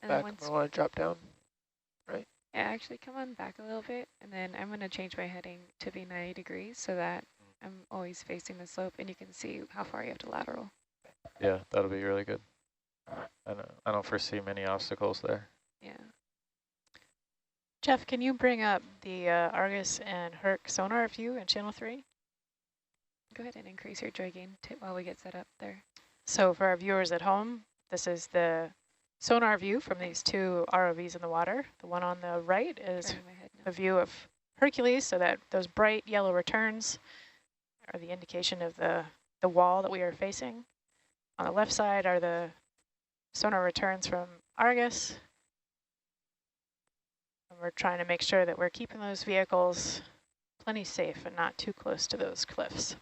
And back. I want to drop down, right? Yeah, actually come on back a little bit, and then I'm going to change my heading to be 90 degrees so that I'm always facing the slope and you can see how far you have to lateral. Yeah, that'll be really good. I don't foresee many obstacles there. Yeah. Jeff, can you bring up the Argus and Herc sonar view in channel 3? Go ahead and increase your joy gain while we get set up there. So for our viewers at home, this is the sonar view from these two ROVs in the water. The one on the right is a view of Hercules, so that those bright yellow returns are the indication of the wall that we are facing. On the left side are the sonar returns from Argus. And we're trying to make sure that we're keeping those vehicles plenty safe and not too close to those cliffs.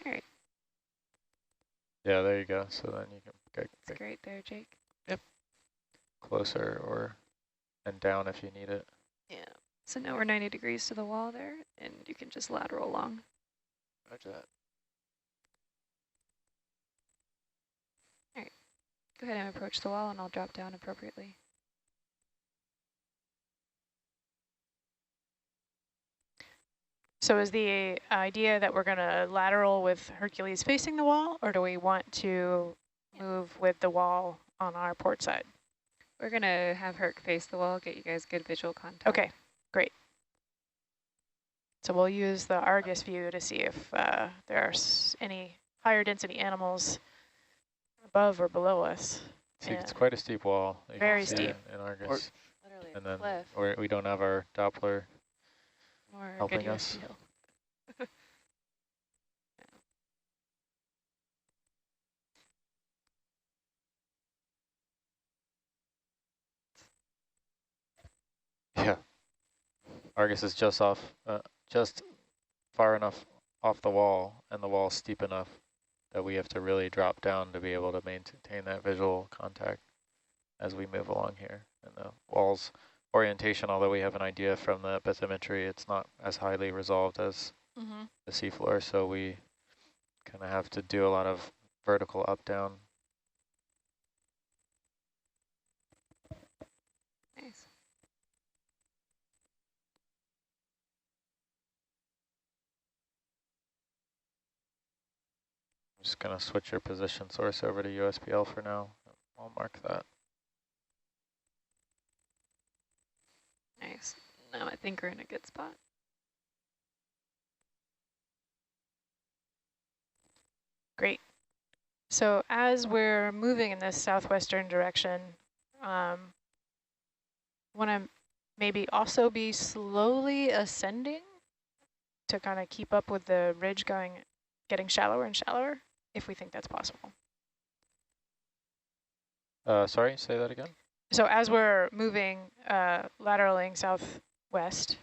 All right. Yeah, there you go. So then you can get That's great there, Jake. Yep. Closer or and down if you need it. Yeah. So now we're 90 degrees to the wall there, and you can just lateral along. Roger that. All right. Go ahead and approach the wall, and I'll drop down appropriately. So is the idea that we're going to lateral with Hercules facing the wall, or do we want to move with the wall on our port side? We're going to have Herc face the wall, get you guys good visual contact. Okay, great. So we'll use the Argus view to see if there are any higher density animals above or below us. See, it's quite a steep wall. Very steep. In Argus. Literally and a then cliff. we don't have our Doppler Or helping us. Yeah, Argus is just just far enough off the wall, and the wall's steep enough that we have to really drop down to be able to maintain that visual contact as we move along here. And the wall's orientation, although we have an idea from the bathymetry, it's not as highly resolved as the seafloor, so we kind of have to do a lot of vertical up-down. Nice. I'm just going to switch your position source over to USBL for now. I'll mark that. Nice. Now I think we're in a good spot. Great. So as we're moving in this southwestern direction, want to maybe also be slowly ascending to kind of keep up with the ridge getting shallower and shallower, if we think that's possible. Sorry, say that again? So as we're moving, lateraling southwest,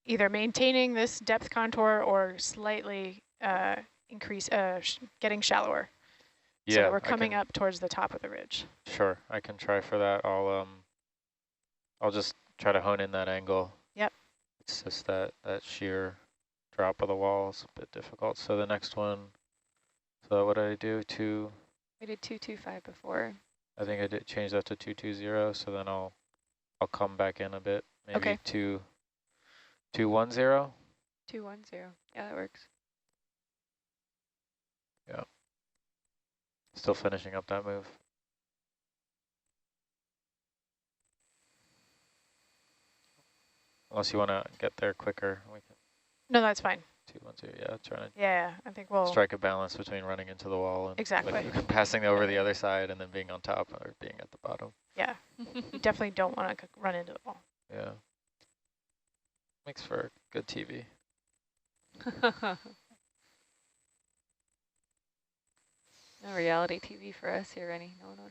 either maintaining this depth contour or slightly getting shallower. Yeah, so we're coming up towards the top of the ridge. Sure, I can try for that. I'll just try to hone in that angle. Yep. It's just that sheer drop of the wall is a bit difficult. So the next one, so what did I do? We did 225 before. I think I did change that to 220. So then I'll come back in a bit. Maybe okay. 210. 210. Yeah, that works. Yeah. Still finishing up that move. Unless you want to get there quicker, we can. No, that's fine. 210, yeah, trying to. Yeah, I think we'll strike a balance between running into the wall and exactly passing over the other side and then being on top or being at the bottom. Yeah, you definitely don't want to run into the wall. Yeah. Makes for good TV. No reality TV for us here, Rennie. No, no,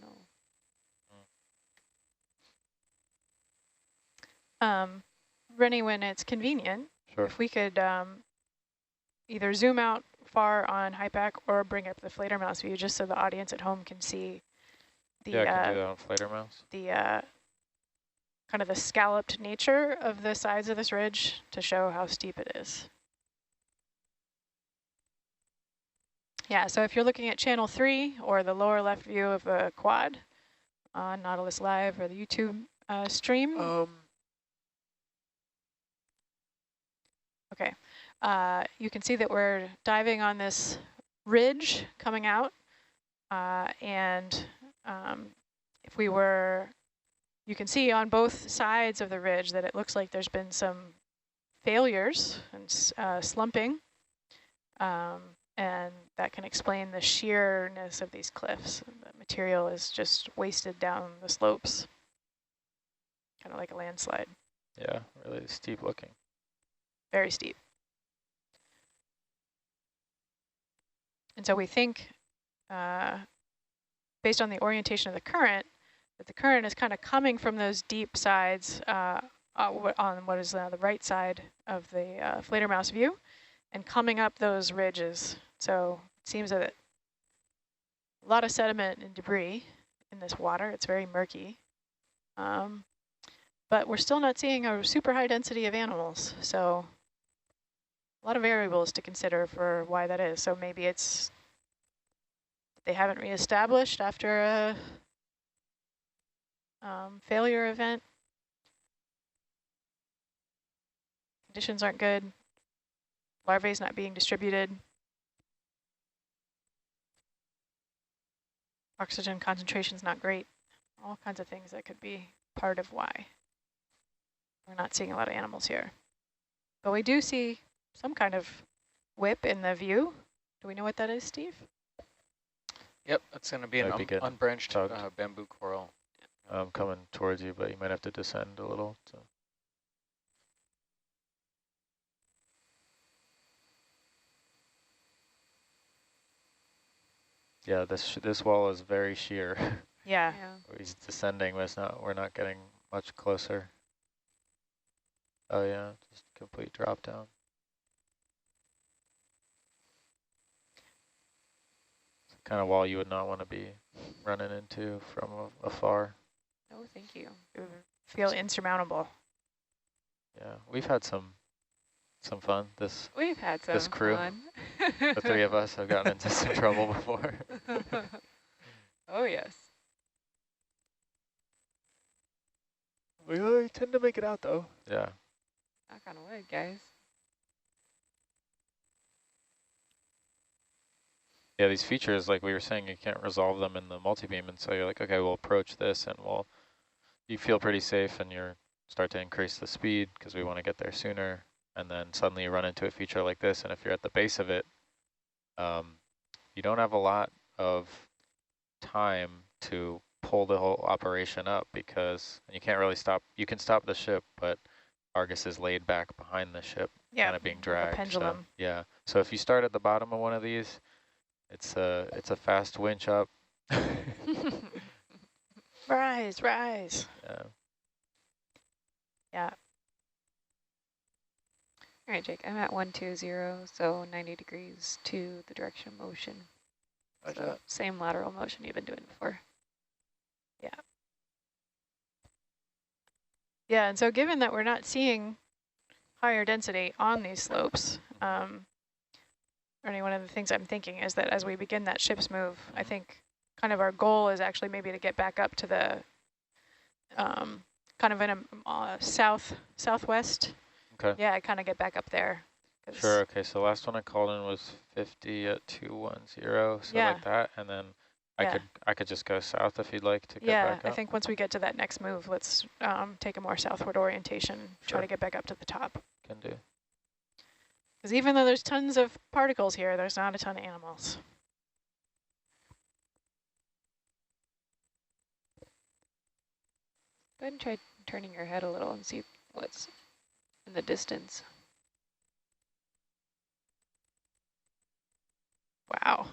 no. Rennie, when it's convenient, sure. If we could either zoom out far on HYPACK or bring up the flater mouse view just so the audience at home can see the I can do that on flater mouse. The kind of the scalloped nature of the sides of this ridge to show how steep it is. Yeah, so if you're looking at channel 3 or the lower left view of a quad on Nautilus Live or the YouTube stream. Okay, you can see that we're diving on this ridge coming out. And if we were, you can see on both sides of the ridge that it looks like there's been some failures and slumping. And that can explain the sheerness of these cliffs. The material is just wasted down the slopes, kind of like a landslide. Yeah, really steep looking. Very steep. And so we think, based on the orientation of the current, that the current is kind of coming from those deep sides on what is the right side of the Fledermaus view and coming up those ridges. So it seems that a lot of sediment and debris in this water. It's very murky. But we're still not seeing a super high density of animals. So a lot of variables to consider for why that is. So maybe it's they haven't reestablished after a failure event. Conditions aren't good. Larvae is not being distributed. Oxygen concentration is not great. All kinds of things that could be part of why we're not seeing a lot of animals here. But we do see some kind of whip in the view. Do we know what that is, Steve? Yep, that's going to be an unbranched bamboo coral. Coming towards you, but you might have to descend a little. So. Yeah, this wall is very sheer. Yeah. He's descending, but we're not getting much closer. Oh yeah, just complete drop down. It's the kind of wall you would not want to be running into from afar. Oh, thank you. It would feel insurmountable. Yeah, we've had some fun. This crew, fun. The three of us have gotten into some trouble before. Oh yes. We tend to make it out though. Yeah. Knock on wood, guys. Yeah, these features, like we were saying, you can't resolve them in the multi-beam, and so you're like, okay, we'll approach this, and you feel pretty safe, and you start to increase the speed because we want to get there sooner, and then suddenly you run into a feature like this, and if you're at the base of it, you don't have a lot of time to pull the whole operation up because you can't really stop. You can stop the ship, but Argus is laid back behind the ship, kind of being dragged. Like a pendulum. So, yeah. So if you start at the bottom of one of these, it's a fast winch up. Rise, rise. Yeah. Yeah. All right, Jake, I'm at 120, so 90 degrees to the direction of motion. So same lateral motion you've been doing before. Yeah. Yeah, and so given that we're not seeing higher density on these slopes, Ernie, one of the things I'm thinking is that as we begin that ship's move, I think kind of our goal is actually maybe to get back up to the kind of in a southwest. Okay. Yeah, kind of get back up there. Sure. Okay. So last one I called in was 50 at 210, so like that, and then I could just go south if you'd like to get back up. Yeah, I think once we get to that next move, let's take a more southward orientation, try to get back up to the top. Can do. Because even though there's tons of particles here, there's not a ton of animals. Go ahead and try turning your head a little and see what's in the distance. Wow.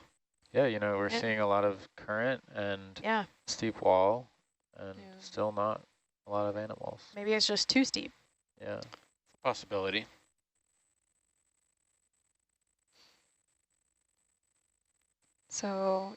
Yeah, you know, we're seeing a lot of current and steep wall and still not a lot of animals. Maybe it's just too steep. Yeah. Possibility. So,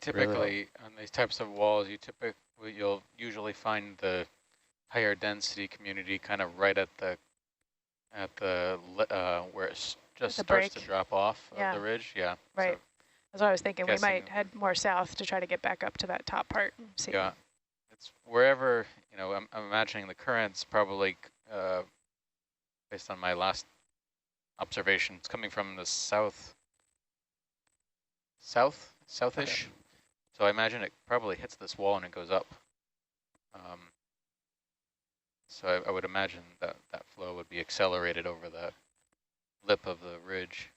Typically, on these types of walls, you'll usually find the higher density community kind of right at the where it just starts to drop off of the ridge. Yeah. Right. So that's what I was thinking. We might head more south to try to get back up to that top part. And see. Yeah. It's wherever, I'm imagining the current's probably, based on my last observation, it's coming from the southish. Okay. So I imagine it probably hits this wall and it goes up. So I would imagine that flow would be accelerated over the lip of the ridge.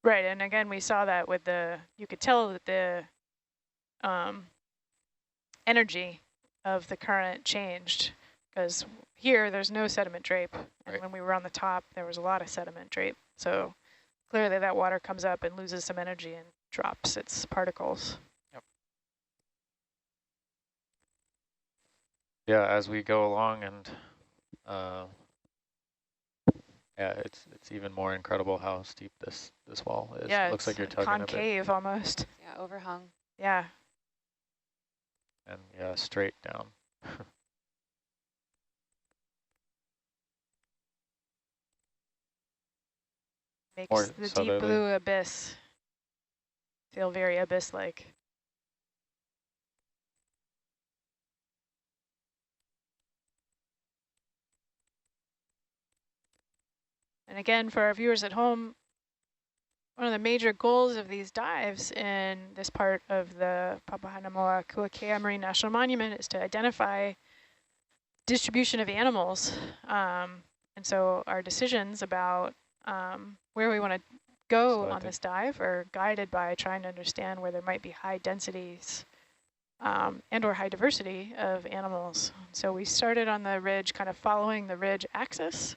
Right, and again, we saw that with you could tell that the energy of the current changed, because here there's no sediment drape, and when we were on the top, there was a lot of sediment drape. So clearly that water comes up and loses some energy and drops its particles. Yeah, as we go along, and yeah, it's even more incredible how steep this wall is. Yeah, it looks like you're tugging concave a bit. Almost. Yeah, overhung. Yeah. And yeah, straight down. Makes the deep blue abyss feel very abyss-like. And again, for our viewers at home, one of the major goals of these dives in this part of the Papahanaumokuakea Marine National Monument is to identify distribution of animals. And so our decisions about where we want to go on this dive are guided by trying to understand where there might be high densities and or high diversity of animals. So we started on the ridge, kind of following the ridge axis.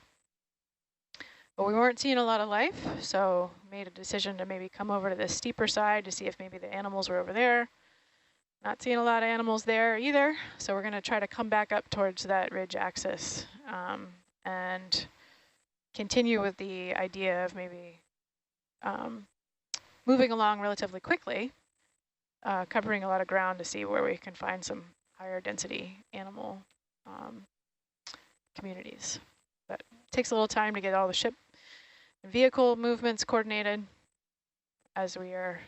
But we weren't seeing a lot of life, so made a decision to maybe come over to the steeper side to see if maybe the animals were over there. Not seeing a lot of animals there either, so we're going to try to come back up towards that ridge axis and continue with the idea of maybe moving along relatively quickly, covering a lot of ground to see where we can find some higher density animal communities. But it takes a little time to get all the ship vehicle movements coordinated as we are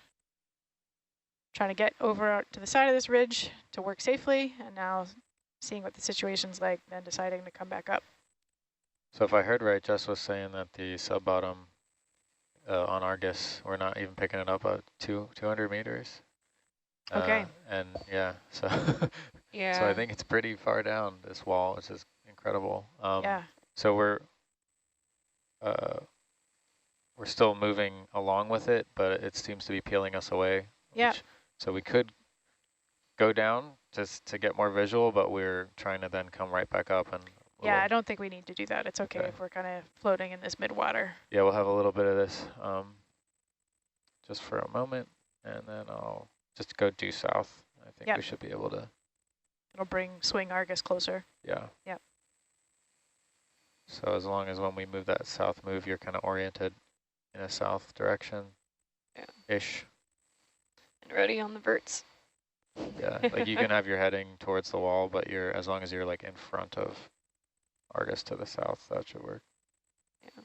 trying to get over to the side of this ridge to work safely, and now seeing what the situation's like, then deciding to come back up. So if I heard right, Jess was saying that the sub-bottom on Argus, we're not even picking it up at 200 meters. Okay. And yeah, so yeah. So I think it's pretty far down this wall, which is incredible. Yeah. So we're still moving along with it, but it seems to be peeling us away. Yeah. So we could go down just to get more visual, but we're trying to then come right back up. And yeah, I don't think we need to do that. It's okay if we're kind of floating in this mid-water. Yeah, we'll have a little bit of this just for a moment, and then I'll just go due south. I think we should be able to. It'll bring swing Argus closer. Yeah. Yep. So as long as when we move that south move, you're kind of oriented in a south direction. Ish. And ready on the verts. Yeah, like you can have your heading towards the wall, but as long as you're like in front of Argus to the south, that should work. Yeah.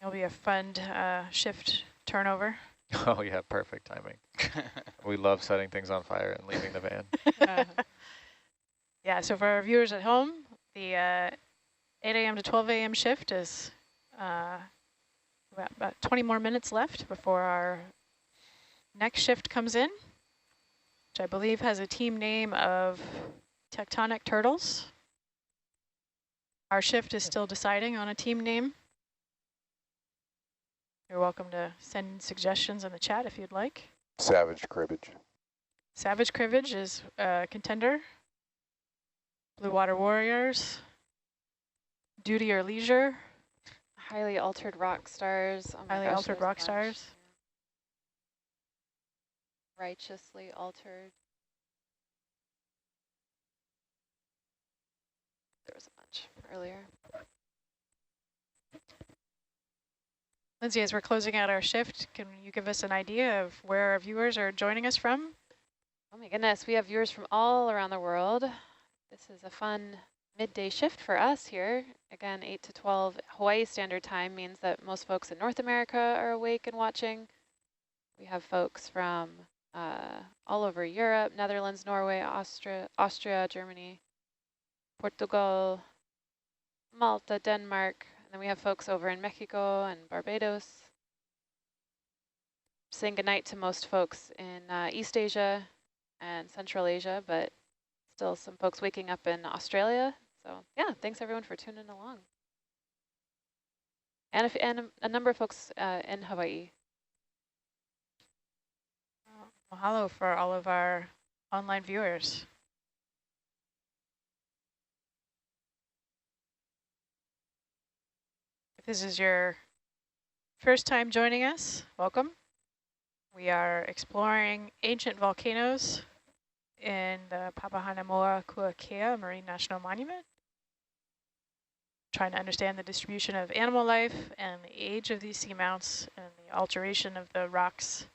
It'll be a fun shift turnover. Oh yeah, perfect timing. We love setting things on fire and leaving the van. Yeah, so for our viewers at home, the 8 a.m. to 12 a.m. shift is about 20 more minutes left before our next shift comes in, which I believe has a team name of Tectonic Turtles. Our shift is still deciding on a team name. You're welcome to send suggestions in the chat if you'd like. Savage Cribbage. Savage Cribbage is a contender. Blue Water Warriors. Duty or Leisure. Highly Altered Rock Stars. Oh Highly Altered Rock Stars. Righteously Altered. There was a bunch earlier. Lindsay, as we're closing out our shift, can you give us an idea of where our viewers are joining us from? Oh my goodness, we have viewers from all around the world. This is a fun midday shift for us here. Again, 8 to 12 Hawaii Standard Time means that most folks in North America are awake and watching. We have folks from all over Europe, Netherlands, Norway, Austria, Germany, Portugal, Malta, Denmark, and then we have folks over in Mexico and Barbados. Saying goodnight to most folks in East Asia and Central Asia, but still some folks waking up in Australia. So yeah, thanks everyone for tuning along. And a number of folks in Hawaii. Mahalo for all of our online viewers. If this is your first time joining us, welcome. We are exploring ancient volcanoes in the Papahānaumokuākea Marine National Monument, trying to understand the distribution of animal life and the age of these seamounts and the alteration of the rocks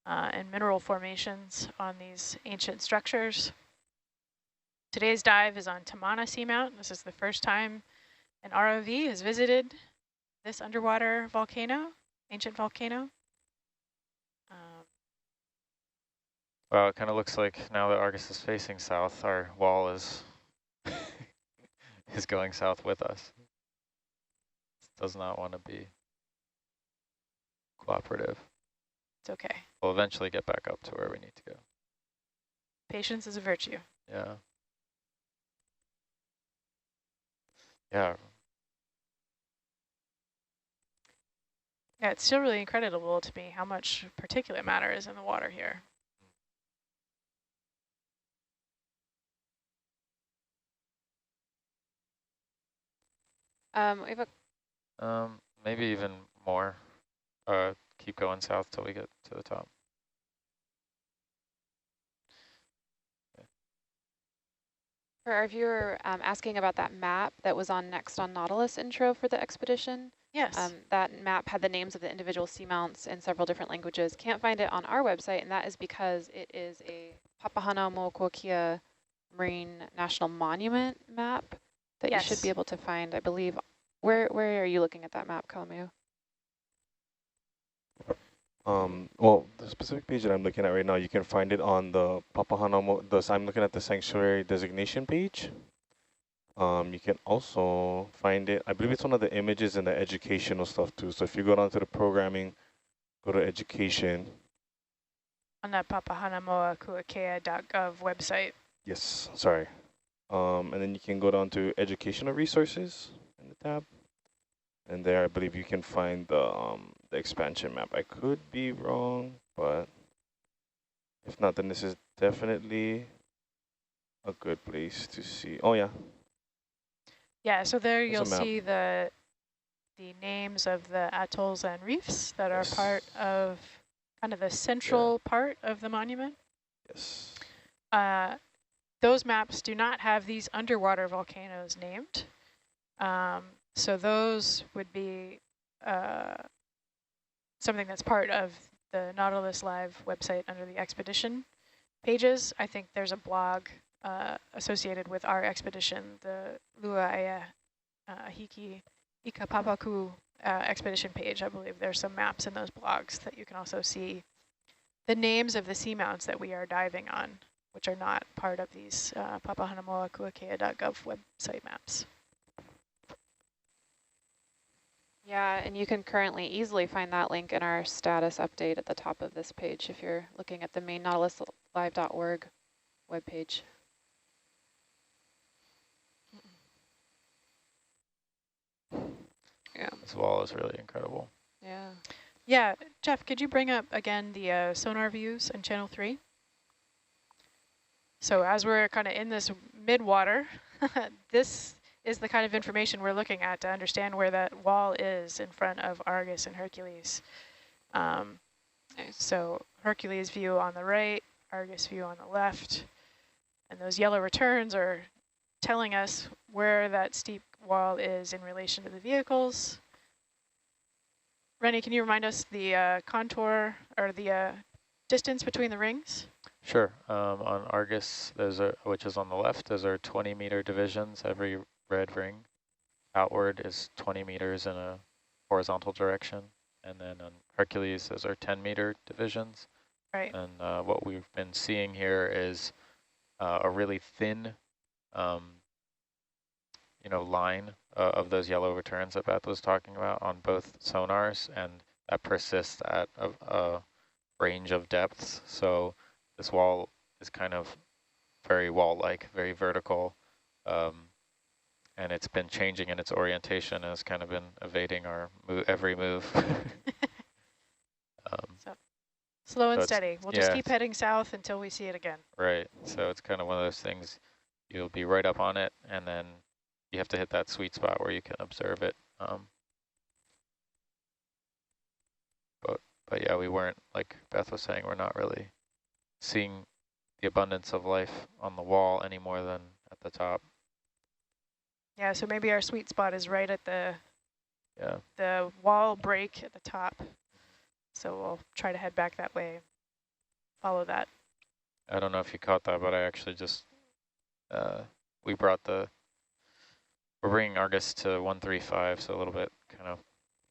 and mineral formations on these ancient structures. Today's dive is on Tamana Seamount. This is the first time an ROV has visited this underwater volcano, ancient volcano. Well, it kind of looks like now that Argus is facing south, our wall is is going south with us. It does not want to be cooperative. It's okay. We'll eventually get back up to where we need to go. Patience is a virtue. Yeah. Yeah. Yeah, it's still really incredible to me how much particulate matter is in the water here. We have a maybe even more. Keep going south till we get to the top. For our viewer asking about that map that was on Next on Nautilus intro for the expedition. Yes. That map had the names of the individual seamounts in several different languages. Can't find it on our website, and that is because it is a Papahānaumokuākea Marine National Monument map that you should be able to find, I believe. Where are you looking at that map, Kalameu? Well, the specific page that I'm looking at right now, you can find it on the I'm looking at the sanctuary designation page. You can also find it, I believe it's one of the images in the educational stuff too. So if you go down to the programming, go to education. On that papahānaumokuākea.gov website. Yes, sorry. And then you can go down to educational resources in the tab. And there, I believe you can find the expansion map. I could be wrong, but if not, then this is definitely a good place to see. Oh, yeah. Yeah, so there There's you'll see the names of the atolls and reefs that are part of kind of the central part of the monument. Yes. Those maps do not have these underwater volcanoes named. So those would be something that's part of the Nautilus Live website under the expedition pages. I think there's a blog associated with our expedition, the Luaea Hiki Ikapapaku expedition page. I believe there's some maps in those blogs that you can also see the names of the seamounts that we are diving on, which are not part of these papahānaumokuākea.gov website maps. Yeah, and you can currently easily find that link in our status update at the top of this page if you're looking at the main nautiluslive.org webpage. Yeah, this wall is really incredible. Yeah. Yeah, Jeff, could you bring up again the sonar views in channel 3? So as we're kind of in this mid-water, this is the kind of information we're looking at to understand where that wall is in front of Argus and Hercules. So Hercules view on the right, Argus view on the left, and those yellow returns are telling us where that steep wall is in relation to the vehicles. Rennie, can you remind us the contour or the distance between the rings? Sure. On Argus, which is on the left, those are 20-meter divisions. Every red ring outward is 20 meters in a horizontal direction. And then on Hercules, those are 10-meter divisions. Right. And what we've been seeing here is a really thin, line of those yellow returns that Beth was talking about on both sonars, and that persists at a range of depths. So this wall is kind of very wall-like, very vertical, and it's been changing in its orientation and has kind of been evading our every move. So slow and so steady. We'll just keep heading south until we see it again. Right. So it's kind of one of those things, you'll be right up on it, and then you have to hit that sweet spot where you can observe it. But yeah, we weren't, like Beth was saying, we're not really seeing the abundance of life on the wall any more than at the top. Yeah, so maybe our sweet spot is right at the wall break at the top. So we'll try to head back that way, follow that. I don't know if you caught that, but I actually just, we're bringing Argus to 135, so a little bit kind of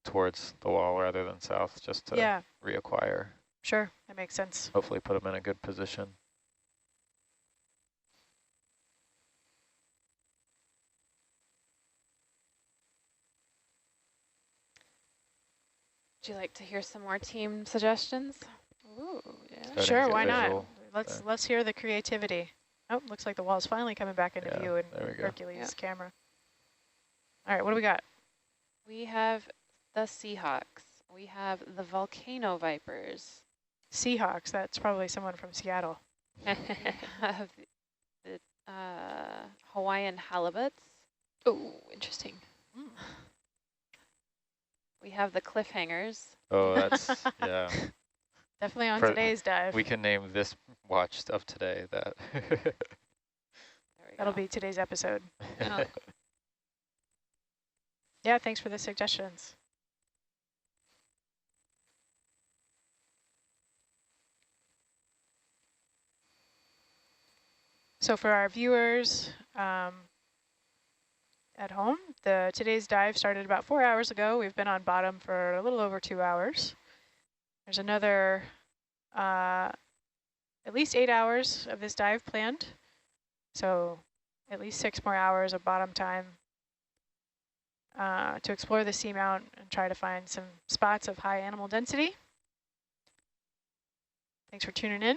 towards the wall rather than south, just to reacquire. Sure, that makes sense. Hopefully put them in a good position. Would you like to hear some more team suggestions? Ooh, yeah. Sure, why not? Let's hear the creativity. Oh, looks like the wall's finally coming back into view in Hercules' camera. All right, what do we got? We have the Seahawks. We have the volcano vipers. Seahawks, that's probably someone from Seattle. We have the Hawaiian halibuts. Oh, interesting. Mm. We have the cliffhangers. Oh, that's, yeah. Definitely on today's dive. We can name this watch of today that. That'll be today's episode. Yeah, thanks for the suggestions. So for our viewers at home, today's dive started about 4 hours ago. We've been on bottom for a little over 2 hours. There's another at least 8 hours of this dive planned. So at least 6 more hours of bottom time to explore the seamount and try to find some spots of high animal density. Thanks for tuning in.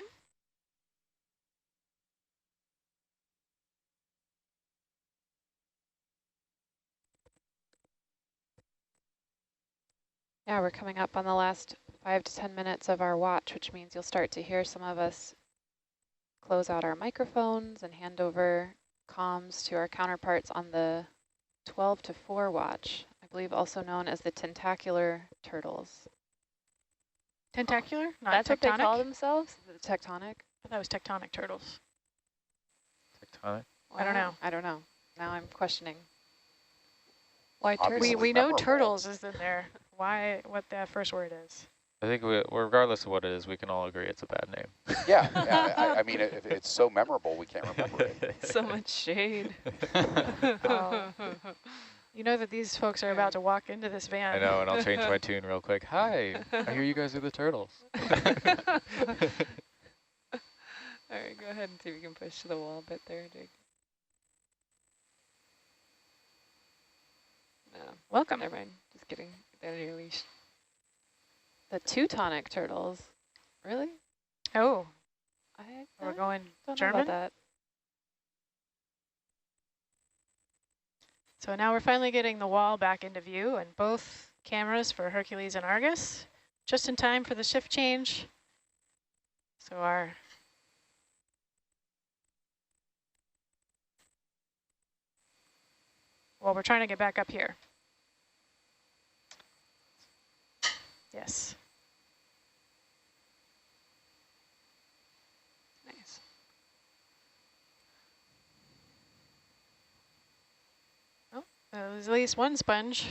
Yeah, we're coming up on the last 5 to 10 minutes of our watch, which means you'll start to hear some of us close out our microphones and hand over comms to our counterparts on the 12 to 4 watch, I believe also known as the tentacular turtles. Tentacular? Not That's tectonic? what they call themselves? The tectonic? I thought it was tectonic turtles. Tectonic? I don't know. I don't know. Now I'm questioning. Why turtles? We know turtles is in there. Why, what that first word is. I think regardless of what it is, we can all agree it's a bad name. Yeah, I mean, it's so memorable, we can't remember it. So much shade. You know that these folks are about to walk into this van. I know, and I'll change my tune real quick. Hi, I hear you guys are the turtles. All right, go ahead and see if you can push to the wall a bit there, Jake. No. Welcome. Never mind. Just kidding. Get out of your leash. The Teutonic turtles. Really? Oh. We're going don't German? know about that. So now we're finally getting the wall back into view and both cameras for Hercules and Argus, just in time for the shift change. So we're trying to get back up here. Yes. Nice. Oh, there's at least one sponge.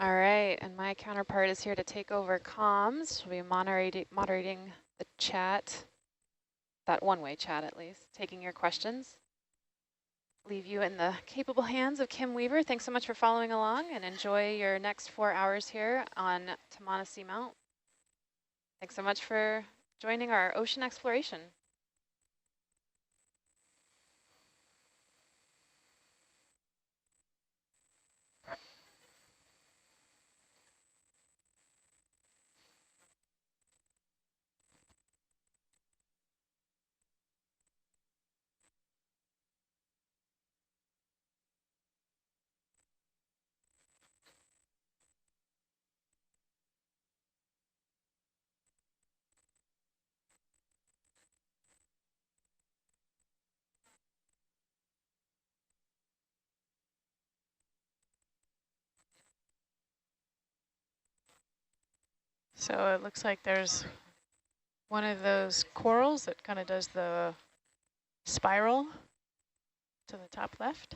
All right, and my counterpart is here to take over comms. She'll be moderating the chat, that one-way chat at least, taking your questions. Leave you in the capable hands of Kim Weaver. Thanks so much for following along, and enjoy your next 4 hours here on Tamana Seamount. Thanks so much for joining our ocean exploration. So it looks like there's one of those corals that kind of does the spiral to the top left.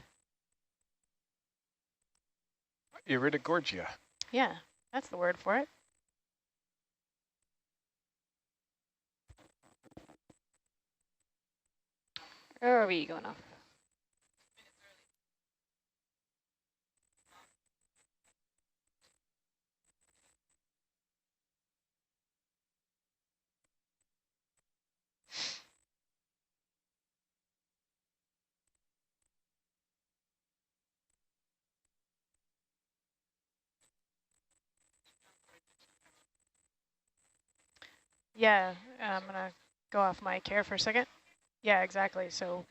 Iridogorgia. Yeah, that's the word for it. Where are we going off? Yeah, I'm going to go off mic here for a second. Yeah, exactly. So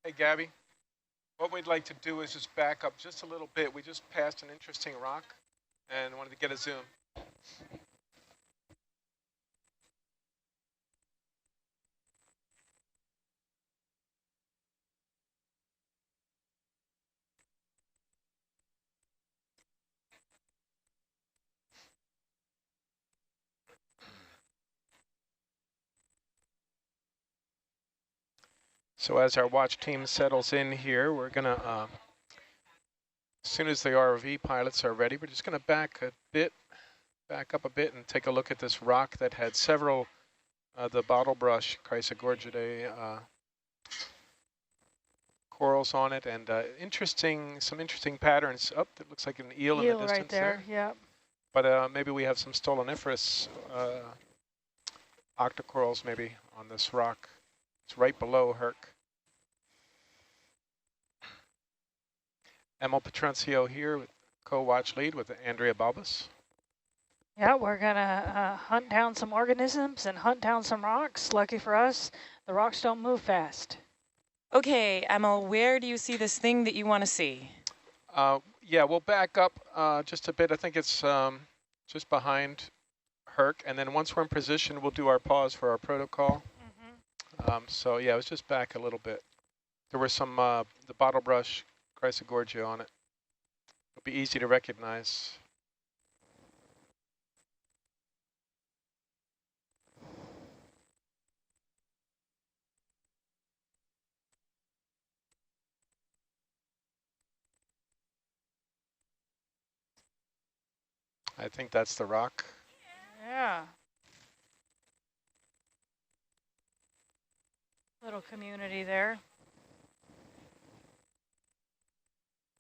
Hey, Gabby, what we'd like to do is just back up just a little bit. We just passed an interesting rock and wanted to get a zoom. So as our watch team settles in here, we're going to, as soon as the ROV pilots are ready, we're just going to back up a bit and take a look at this rock that had several the bottle brush Chrysogorgidae corals on it, and some interesting patterns. Oh, it looks like an eel in the distance right there. Yeah. But maybe we have some stoloniferous octocorals maybe on this rock. It's right below Herc. Emil Petroncio here, with co-watch lead with Andrea Balbus. Yeah, we're gonna hunt down some organisms and hunt down some rocks. Lucky for us, the rocks don't move fast. Okay, Emil, where do you see this thing that you want to see? Yeah, we'll back up just a bit. I think it's just behind Herc, and then once we're in position, we'll do our pause for our protocol. So yeah, let's just back a little bit. There were some the bottle brush Chrysogorgia on it. It'll be easy to recognize. I think that's the rock. Yeah. Little community there.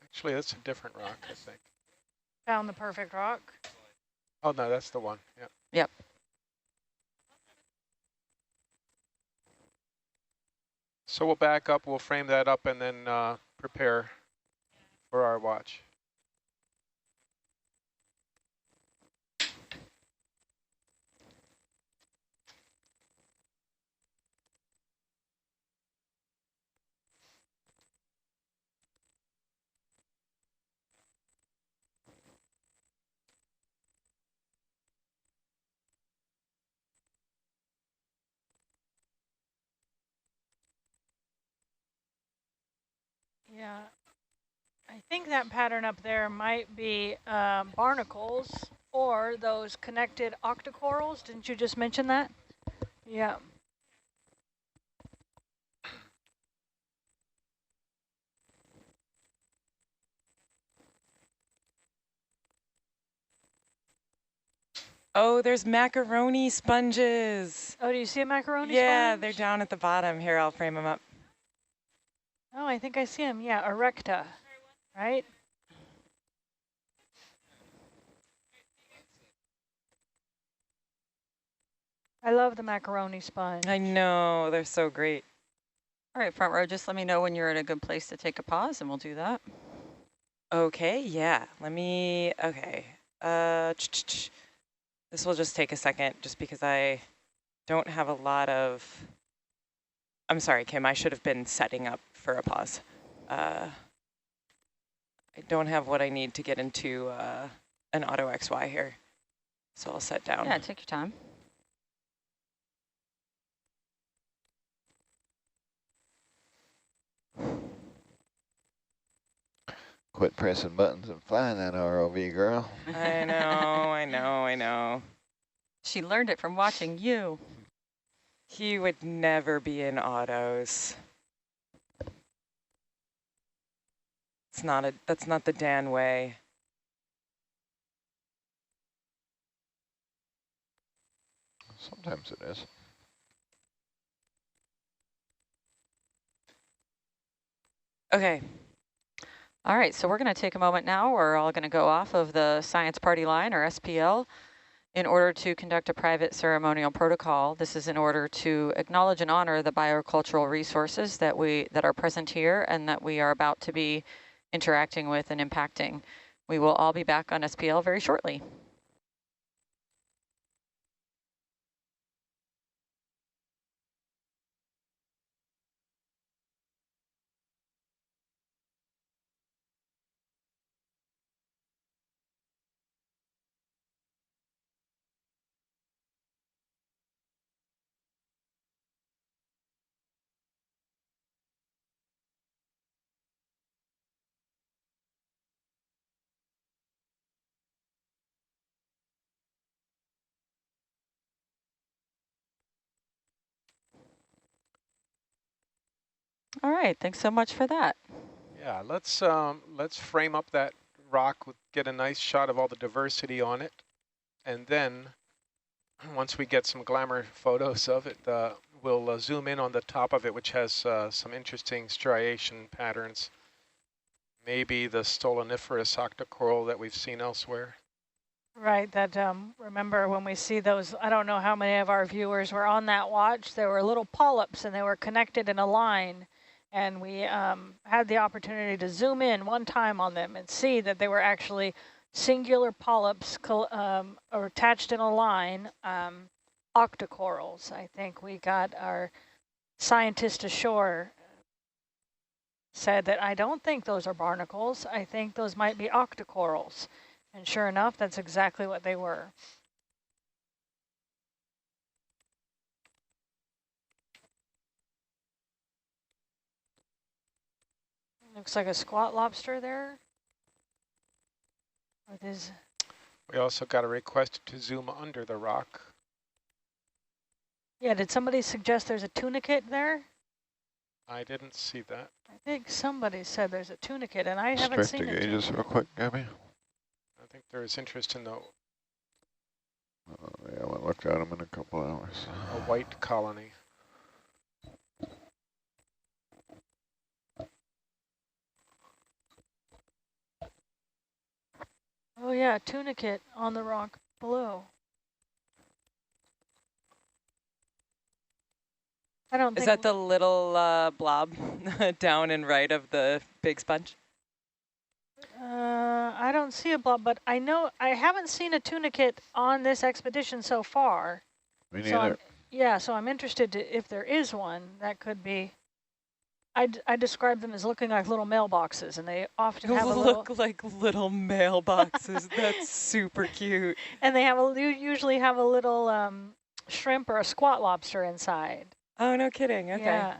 Actually, that's a different rock, I think. Found the perfect rock. Oh, no, that's the one. Yeah. Yep. So we'll back up, we'll frame that up, and then prepare for our watch. Yeah. I think that pattern up there might be barnacles or those connected octocorals. Didn't you just mention that? Yeah. Oh, there's macaroni sponges. Oh, do you see a macaroni Yeah, sponge? they're down at the bottom. Here, I'll frame them up. Oh, I think I see them. Yeah, erecta, right? I love the macaroni sponge. I know, they're so great. All right, front row, just let me know when you're at a good place to take a pause and we'll do that. Okay, yeah, okay. This will just take a second just because I don't have a lot of, I'm sorry, Kim, I should have been setting up for a pause. I don't have what I need to get into an auto XY here. So I'll set down. Yeah, take your time. Quit pressing buttons and flying that ROV, girl. I know. She learned it from watching you. He would never be in autos. That's not the Dan way. Sometimes it is. Okay. All right, so we're going to take a moment now. We're all going to go off of the science party line, or SPL, in order to conduct a private ceremonial protocol. This is in order to acknowledge and honor the biocultural resources that are present here and that we are about to be interacting with and impacting. We will all be back on SPL very shortly. All right, thanks so much for that. Yeah, let's frame up that rock, get a nice shot of all the diversity on it, and then once we get some glamour photos of it, we'll zoom in on the top of it, which has some interesting striation patterns. Maybe the stoloniferous octocoral that we've seen elsewhere. Right, that remember when we see those, I don't know how many of our viewers were on that watch, there were little polyps and they were connected in a line. And we had the opportunity to zoom in one time on them and see that they were actually singular polyps or attached in a line, octocorals. I think we got our scientist ashore said that I don't think those are barnacles. I think those might be octocorals. And sure enough, that's exactly what they were. Looks like a squat lobster there. With his. We also got a request to zoom under the rock. Yeah, did somebody suggest there's a tunicate there? I didn't see that. I think somebody said there's a tunicate, and I haven't seen it. Stretch the gauges real quick, Gabby. I think there is interest in the Yeah, I won't look at them in a couple hours. a white colony. Oh yeah, tunicate on the rock below. I don't think. Is that the little blob down and right of the big sponge? I don't see a blob, but I know I haven't seen a tunicate on this expedition so far. Me neither. So I'm interested to, if there is one, that could be. I describe them as looking like little mailboxes, and they often have look like little mailboxes. That's super cute. And they have usually have a little shrimp or a squat lobster inside. Oh, no kidding. Okay. Yeah.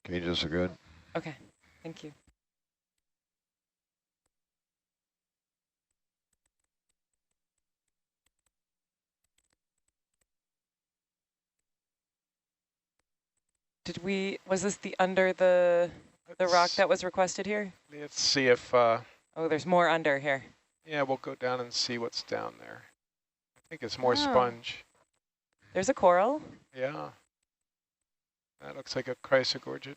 Gauges are good. Okay. Thank you. Was this the under the rock that was requested here? Let's see if, oh, there's more under here. Yeah, we'll go down and see what's down there. I think it's more sponge. There's a coral. Yeah. That looks like a chrysogorgid.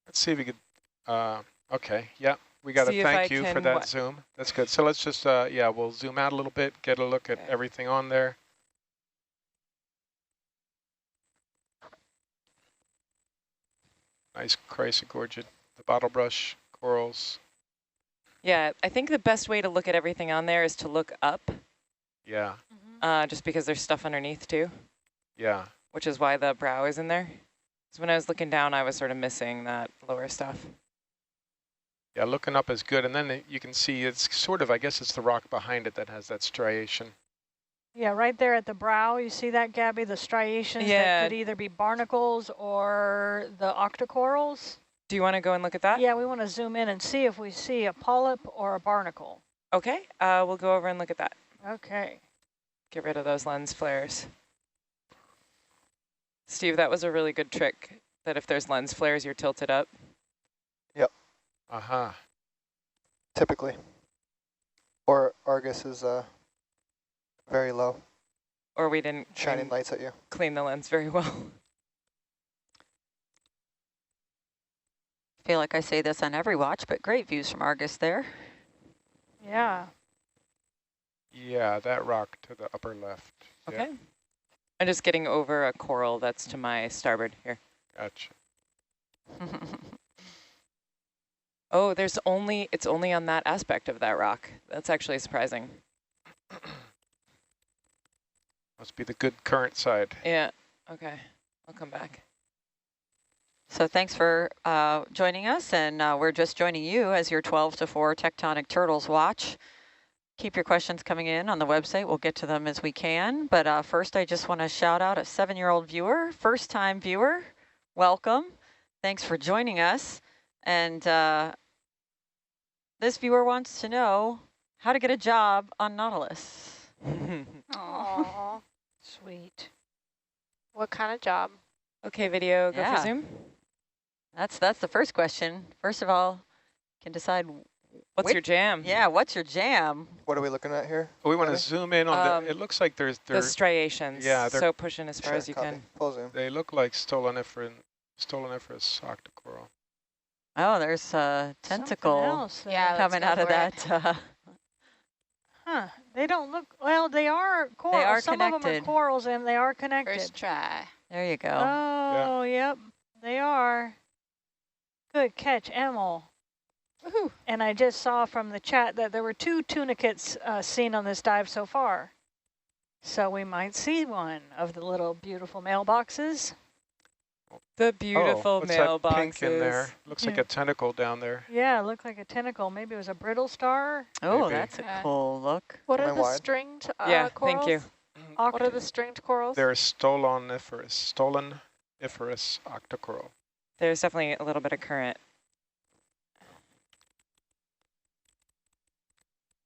Let's see if we could, okay, yeah, we got to thank you for that zoom. That's good. So let's just, yeah, we'll zoom out a little bit, get a look at everything on there. Nice chrysogorgid, the bottle brush, corals. Yeah, I think the best way to look at everything on there is to look up. Yeah. Just because there's stuff underneath too. Yeah. Which is why the brow is in there. So when I was looking down, I was sort of missing that lower stuff. Yeah, looking up is good. And then you can see it's sort of, I guess it's the rock behind it that has that striation. Yeah, right there at the brow, you see that, Gabby? The striations that could either be barnacles or the octocorals. Do you want to go and look at that? Yeah, we want to zoom in and see if we see a polyp or a barnacle. Okay, we'll go over and look at that. Okay. Get rid of those lens flares. Steve, that was a really good trick, that if there's lens flares, you're tilted up. Yep. Uh-huh. Typically. Or Argus is very low. Or we didn't shining lights at you. Clean the lens very well. I feel like I say this on every watch, but great views from Argus there. Yeah. Yeah, that rock to the upper left. Okay. Yeah. I'm just getting over a coral that's to my starboard here. Gotcha. Oh, it's only on that aspect of that rock. That's actually surprising. Must be the good current side. Yeah, okay, I'll come back. So thanks for joining us, and we're just joining you as your 12 to 4 Tectonic Turtles watch. Keep your questions coming in on the website. We'll get to them as we can. But first, I just want to shout out a 7-year-old viewer, first-time viewer. Welcome. Thanks for joining us. And This viewer wants to know how to get a job on Nautilus. Aww. Sweet. What kind of job? Okay, video, go for Zoom. That's the first question. First of all, can decide what's your jam? Yeah, what's your jam? What are we looking at here? We want to zoom in on it looks like there's the striations. Yeah, so push in as far as you can. Full zoom. They look like stoloniferous octocoral. Oh, there's a tentacle coming out of that. Huh. They don't look, well, they are corals. They are Some connected. of them are corals and they are connected. First try. There you go. Oh, yep, they are. Good catch, Emil. Woohoo. And I just saw from the chat that there were 2 tunicates seen on this dive so far. So we might see one of the little beautiful mailboxes. The beautiful mailboxes. That pink in there? Looks like a tentacle down there. Yeah, it looked like a tentacle. Maybe it was a brittle star. Oh, Maybe. that's a cool look. What are the stringed corals? Thank you. What are the stringed corals? They're stoloniferous octocoral. There's definitely a little bit of current.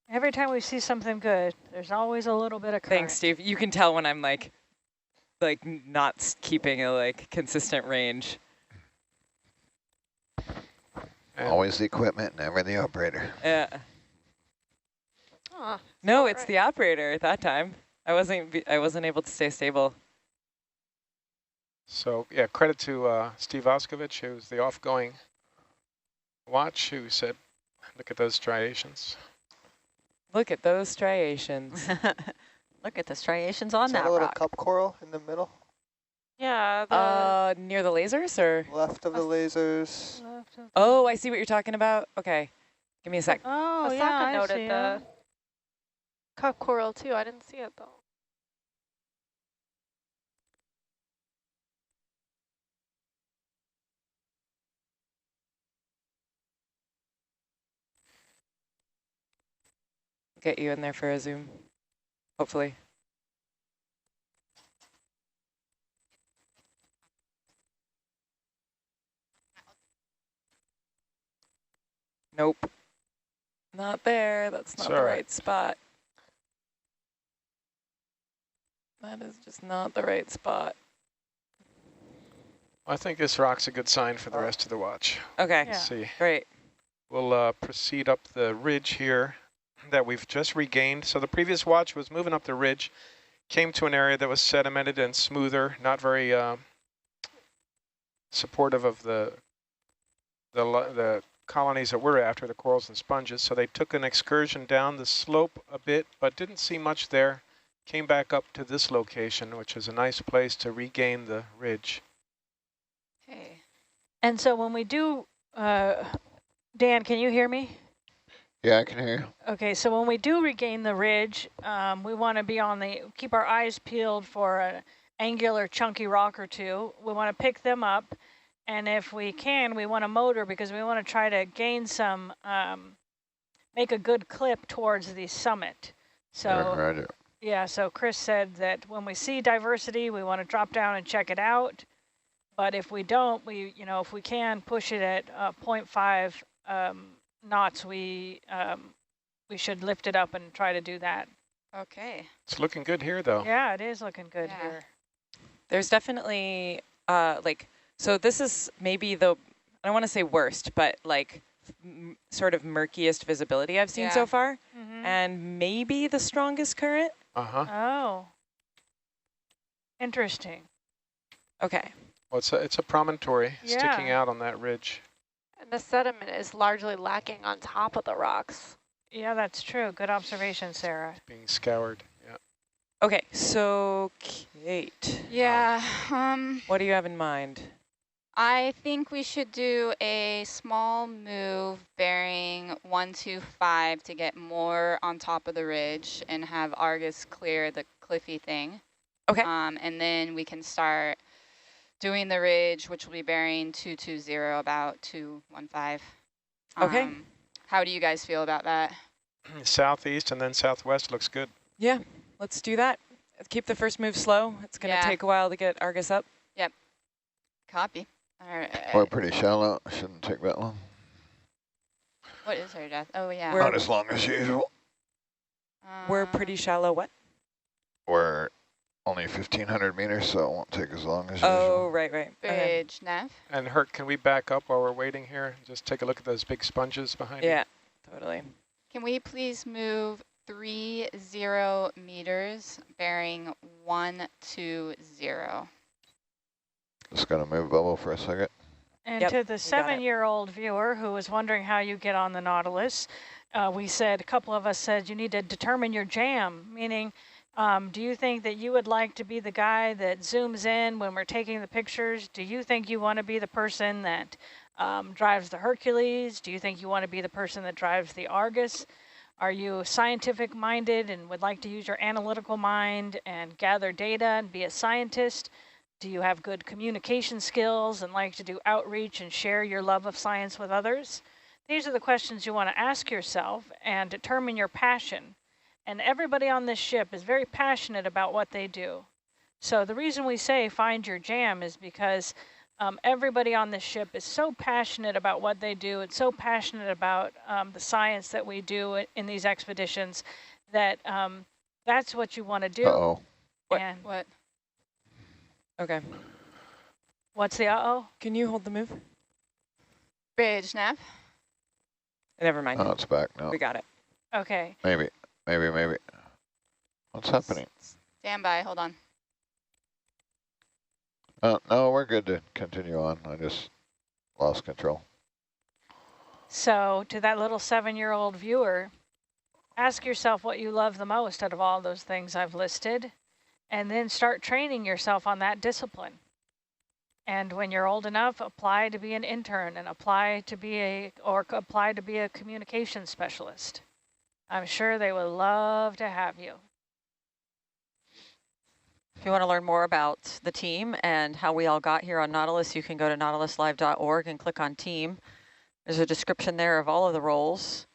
Every time we see something good, there's always a little bit of current. Thanks, Steve. You can tell when I'm like not keeping a consistent range. Always the equipment, never the operator. Yeah. No, it's the operator at that time. I wasn't able to stay stable. So yeah, credit to Steve Oskovich, who's the off-going watch, who said, "Look at those striations." Look at those striations. Look at the striations on that a little rock. cup coral in the middle? Yeah. Near the lasers or? Left of the lasers. Oh, I see what you're talking about. Okay. Give me a sec. Oh, Asaka yeah, I noted see the cup coral too. I didn't see it though. Get you in there for a zoom, hopefully. Nope. Not there. That's not the right spot. That is just not the right spot. I think this rock's a good sign for the rest of the watch. Okay. Let's see. Great. We'll proceed up the ridge here that we've just regained. So the previous watch was moving up the ridge, came to an area that was sedimented and smoother, not very supportive of the colonies that we're after, the corals and sponges. So they took an excursion down the slope a bit, but didn't see much there. Came back up to this location, which is a nice place to regain the ridge. Okay. And so when we do, Dan, can you hear me? Yeah, I can hear you. Okay, so when we do regain the ridge, we want to be keep our eyes peeled for an angular chunky rock or two. We want to pick them up, and if we can, we want to motor because we want to try to gain some, make a good clip towards the summit. So yeah, so Chris said that when we see diversity, we want to drop down and check it out. But if we don't, if we can push it at 0.5 knots, we should lift it up and try to do that. Okay. It's looking good here, though. Yeah, it is looking good here. There's definitely so this is maybe I don't want to say worst, but sort of murkiest visibility I've seen so far, and maybe the strongest current. Oh, interesting. Okay. Well, it's a promontory sticking out on that ridge. And the sediment is largely lacking on top of the rocks. Yeah, that's true. Good observation, Sarah. It's being scoured. Yeah. Okay, so Kate. Yeah. What do you have in mind? I think we should do a small move bearing 125 to get more on top of the ridge and have Argus clear the cliffy thing. Okay. And then we can start doing the ridge, which will be bearing 220, about 215. Okay. How do you guys feel about that? Southeast and then southwest looks good. Yeah, let's do that. Keep the first move slow. It's going to take a while to get Argus up. Yep. Copy. All right. We're pretty shallow. Shouldn't take that long. What is our depth? Oh, yeah. Not as long as usual. We're pretty shallow. What? We're only 1,500 meters, so it won't take as long as Oh, usual. right. Bridge, nav. And Herc, can we back up while we're waiting here? Just take a look at those big sponges behind you. Yeah, totally. Can we please move 30 meters, bearing 120? Just gonna move bubble for a second. And to the 7-year-old viewer who was wondering how you get on the Nautilus, we said, a couple of us said, you need to determine your jam, meaning, do you think that you would like to be the guy that zooms in when we're taking the pictures? Do you think you want to be the person that drives the Hercules? Do you think you want to be the person that drives the Argus? Are you scientific minded and would like to use your analytical mind and gather data and be a scientist? Do you have good communication skills and like to do outreach and share your love of science with others? These are the questions you want to ask yourself and determine your passion. And everybody on this ship is very passionate about what they do. So the reason we say find your jam is because everybody on this ship is so passionate about what they do. It's so passionate about the science that we do in these expeditions that that's what you want to do. Uh-oh. What? Okay. What's the uh-oh? Can you hold the move? Bridge, nav. Never mind. Oh, it's back now. We got it. Okay. Maybe. What's happening? Stand by, hold on. No, we're good to continue on. I just lost control. So to that little 7-year-old viewer, ask yourself what you love the most out of all those things I've listed, and then start training yourself on that discipline. And when you're old enough, apply to be an intern and apply to be a communication specialist. I'm sure they would love to have you. If you want to learn more about the team and how we all got here on Nautilus, you can go to nautiluslive.org and click on team. There's a description there of all of the roles,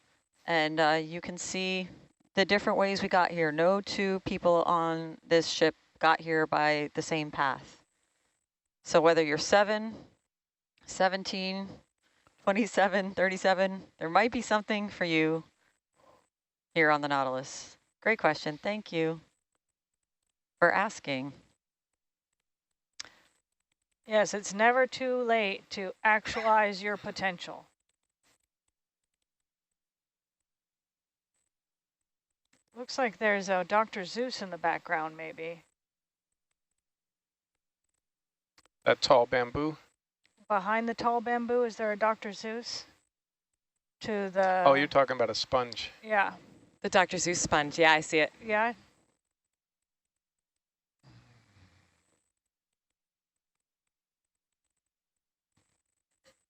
and you can see the different ways we got here. No two people on this ship got here by the same path. So whether you're 7, 17, 27, 37, there might be something for you here on the Nautilus. Great question. Thank you for asking. Yes, it's never too late to actualize your potential. Looks like there's a Dr. Zeus in the background, maybe. That tall bamboo? Behind the tall bamboo, is there a Dr. Zeus? To the... Oh, you're talking about a sponge. Yeah. The Dr. Zeus sponge. Yeah, I see it. Yeah.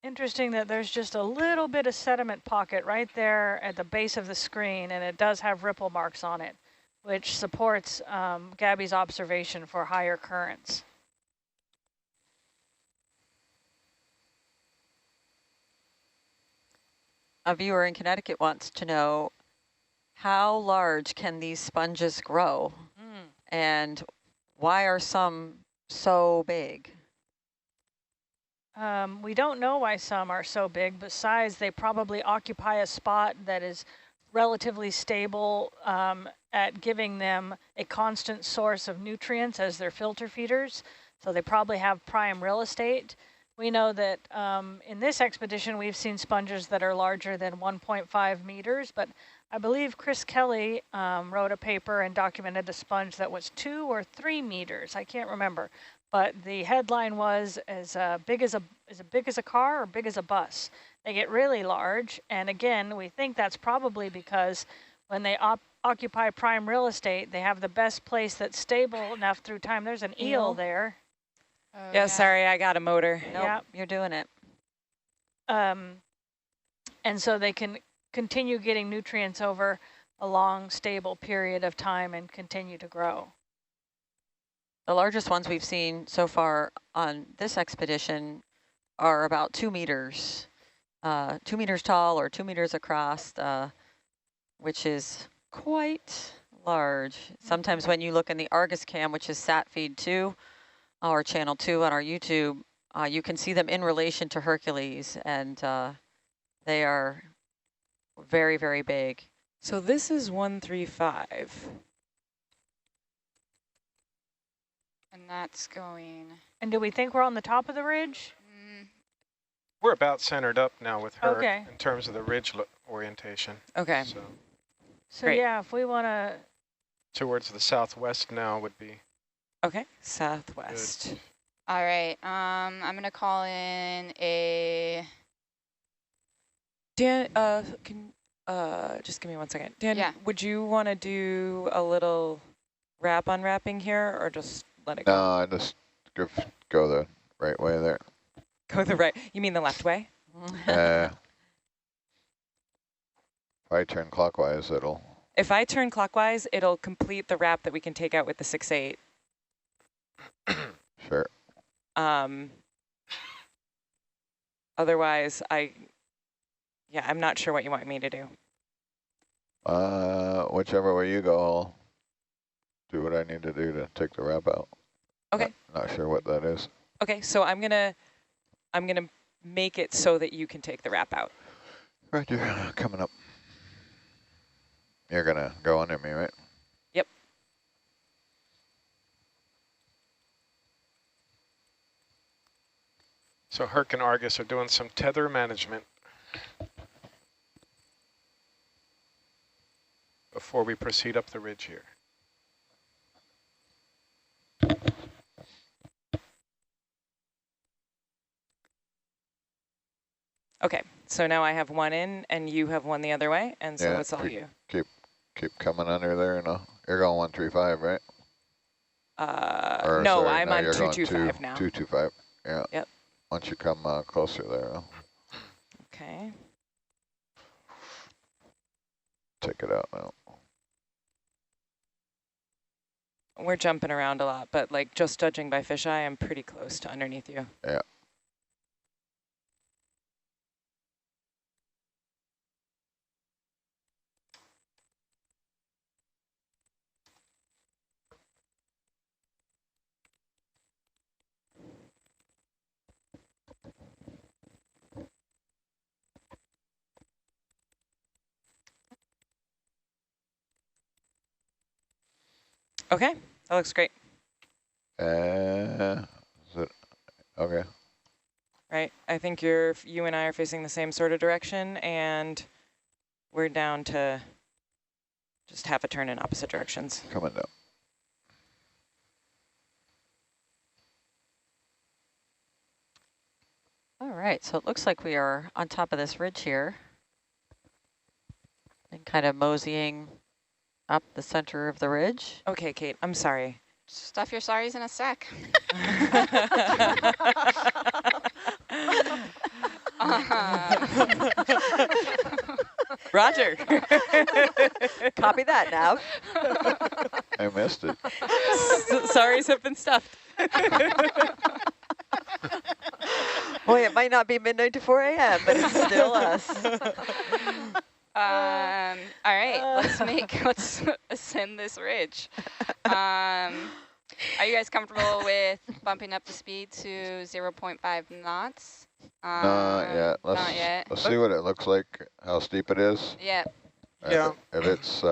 Interesting that there's just a little bit of sediment pocket right there at the base of the screen, and it does have ripple marks on it, which supports Gabby's observation for higher currents. A viewer in Connecticut wants to know, how large can these sponges grow? And why are some so big? We don't know why some are so big. Besides, they probably occupy a spot that is relatively stable at giving them a constant source of nutrients as their filter feeders. So they probably have prime real estate. We know that in this expedition, we've seen sponges that are larger than 1.5 meters, but I believe Chris Kelly wrote a paper and documented a sponge that was 2 or 3 meters. I can't remember. But the headline was as big as a car or big as a bus. They get really large, and again, we think that's probably because when they occupy prime real estate, they have the best place that's stable enough through time. There's an eel there. Oh, yeah, sorry, I got a motor. Nope, yeah, you're doing it. And so they can continue getting nutrients over a long, stable period of time and continue to grow. The largest ones we've seen so far on this expedition are about 2 meters, 2 meters tall or 2 meters across, which is quite large. Sometimes when you look in the Argus cam, which is sat feed 2 or channel 2 on our YouTube, you can see them in relation to Hercules, and they are very, very big. So this is 135. And that's going. And do we think we're on the top of the ridge? We're about centered up now with her Okay. in terms of the ridge orientation. Okay. So Great. yeah, if we want to. Towards the southwest now would be. Okay, southwest. Good. All right. I'm going to call in a. Dan, just give me 1 second. Dan, Yeah. would you want to do a little unwrapping here, or just let it go? No, I just go the right way there. Go the right. You mean the left way? If I turn clockwise, it'll. If I turn clockwise, it'll complete the wrap that we can take out with the 6/8. Sure. Otherwise, I'm not sure what you want me to do. Whichever way you go, I'll do what I need to do to take the wrap out. Okay. Not sure what that is. Okay, so I'm gonna make it so that you can take the wrap out. Roger, coming up. You're gonna go under me, right? Yep. So Herc and Argus are doing some tether management before we proceed up the ridge here. Okay, so now I have one in and you have one the other way, and so it's all you. Keep coming under there, and you're going 135, right? No, sorry, I'm on you're going 225 now. 225, yeah. Yep. Once you come closer there, Okay. take it out now. We're jumping around a lot, but like just judging by fisheye, I'm pretty close to underneath you. Yeah. Okay, that looks great. Is it okay? Right, I think you and I are facing the same sort of direction, and we're down to just half a turn in opposite directions. Coming down. All right, so it looks like we are on top of this ridge here and kind of moseying up the center of the ridge. Okay, Kate, I'm sorry. Stuff your sorries in a sack. Roger. Copy that, Nav. I missed it. Sorries have been stuffed. Boy, it might not be midnight to 4 a.m., but it's still us. All right, let's ascend this ridge. Are you guys comfortable with bumping up the speed to 0.5 knots? Not yet. Not yet. Let's see what it looks like, how steep it is. Yeah. Yeah. If it's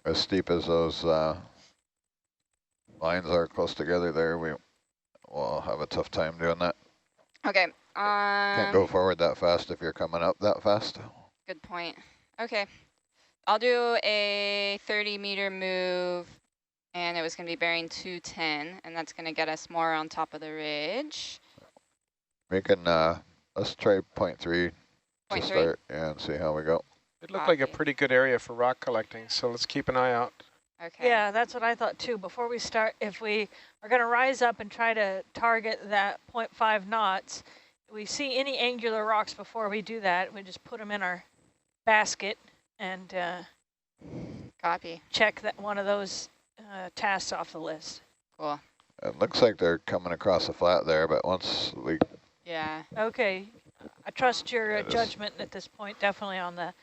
as steep as those lines are close together there, we'll have a tough time doing that. Okay. Can't go forward that fast if you're coming up that fast. Good point. Okay. I'll do a 30-meter move, and it was going to be bearing 210, and that's going to get us more on top of the ridge. We can, let's try 0.3 to 0.3? start, and see how we go. It looked like a pretty good area for rock collecting, so let's keep an eye out. Okay. Yeah, that's what I thought too. Before we start, if we are going to rise up and try to target that 0.5 knots, if we see any angular rocks before we do that, we just put them in our basket and copy. Check that one of those tasks off the list. Cool. It looks like they're coming across the flat there, but once we... Yeah. Okay. I trust your judgment at this point, definitely on the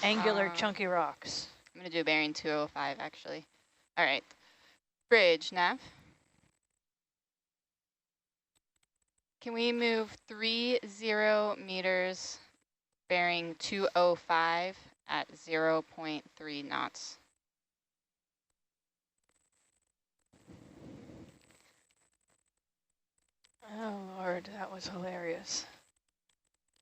angular chunky rocks. I'm going to do bearing 205, actually. All right. Bridge, Nav. Can we move 30 meters bearing 205 at 0.3 knots. Oh, Lord, that was hilarious.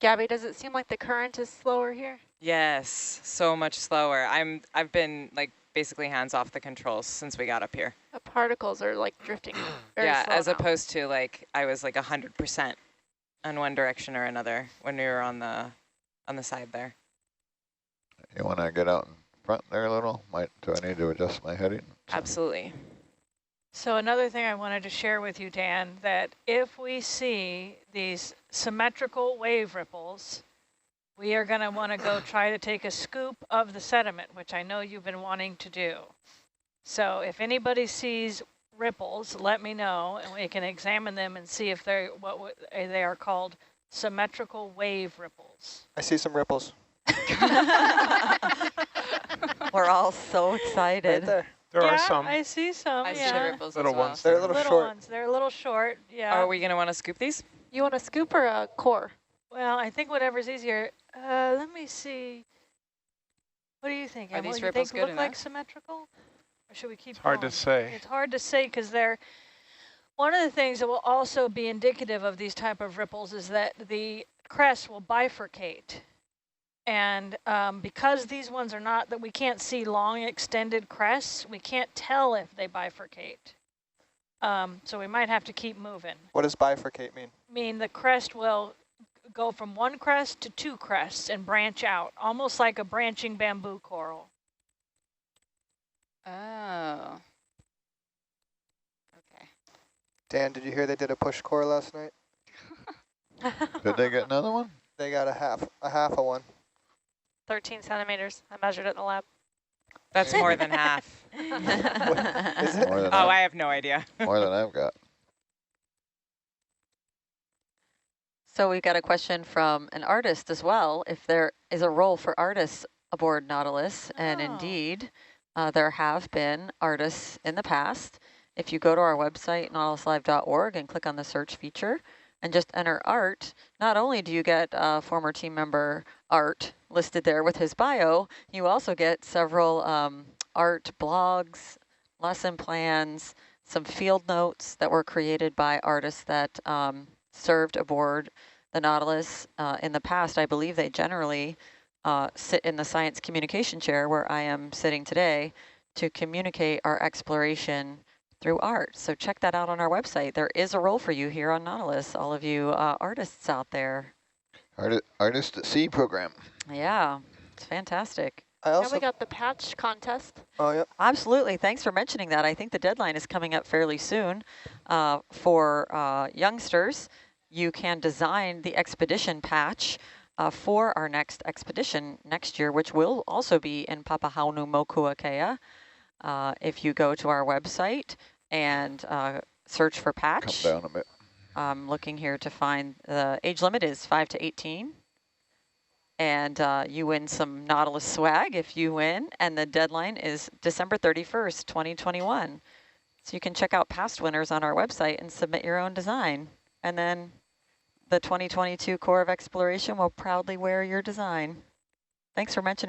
Gabby, does it seem like the current is slower here? Yes, so much slower. I've been like basically hands off the controls since we got up here. The particles are like drifting very yeah, slow as now. opposed to like I was like 100% on one direction or another when we were on the side there. You want to get out in front there a little? Do I need to adjust my heading? Absolutely. So another thing I wanted to share with you, Dan, that if we see these symmetrical wave ripples, we are going to want to go try to take a scoop of the sediment, which I know you've been wanting to do. So if anybody sees ripples, let me know, and we can examine them and see if they're what they are called symmetrical wave ripples. I see some ripples. We're all so excited. Right there. There are some. I see some. I see the ripples little as well. ones. They're a little short. Ones. They're a little short. Yeah. Are we going to want to scoop these? You want a scoop or a core? Well, I think whatever's easier. Let me see. What do you think? Are Emily? these You ripples think good look like enough? symmetrical? Or should we keep It's hard going? to say. It's hard to say because they're one of the things that will also be indicative of these type of ripples is that the crest will bifurcate. And because these ones are not, that we can't see long extended crests, we can't tell if they bifurcate. So we might have to keep moving. What does bifurcate mean? Mean the crest will go from one crest to two crests and branch out, almost like a branching bamboo coral. Oh. Okay. Dan, did you hear they did a push core last night? Did they get another one? They got a half of one. 13 centimeters. I measured it in the lab. That's more than half. Is it? More than Oh, I have no idea. more than I've got. So we got a question from an artist as well, if there is a role for artists aboard Nautilus, and indeed, there have been artists in the past. If you go to our website, nautiluslive.org, and click on the search feature, and just enter art, not only do you get former team member Art listed there with his bio, you also get several art blogs, lesson plans, some field notes that were created by artists that served aboard the Nautilus. In the past, I believe they generally sit in the science communication chair where I am sitting today to communicate our exploration through art. So check that out on our website. There is a role for you here on Nautilus, all of you artists out there. Artist at Sea program. Yeah, it's fantastic. And we got the patch contest. Oh, yeah. Absolutely. Thanks for mentioning that. I think the deadline is coming up fairly soon for youngsters. You can design the expedition patch for our next expedition next year, which will also be in Papahanaumokuakea. If you go to our website and search for patch. Come down a bit. I'm looking here to find the age limit is 5 to 18. And you win some Nautilus swag if you win. And the deadline is December 31st, 2021. So you can check out past winners on our website and submit your own design. And then the 2022 Corps of Exploration will proudly wear your design. Thanks for mentioning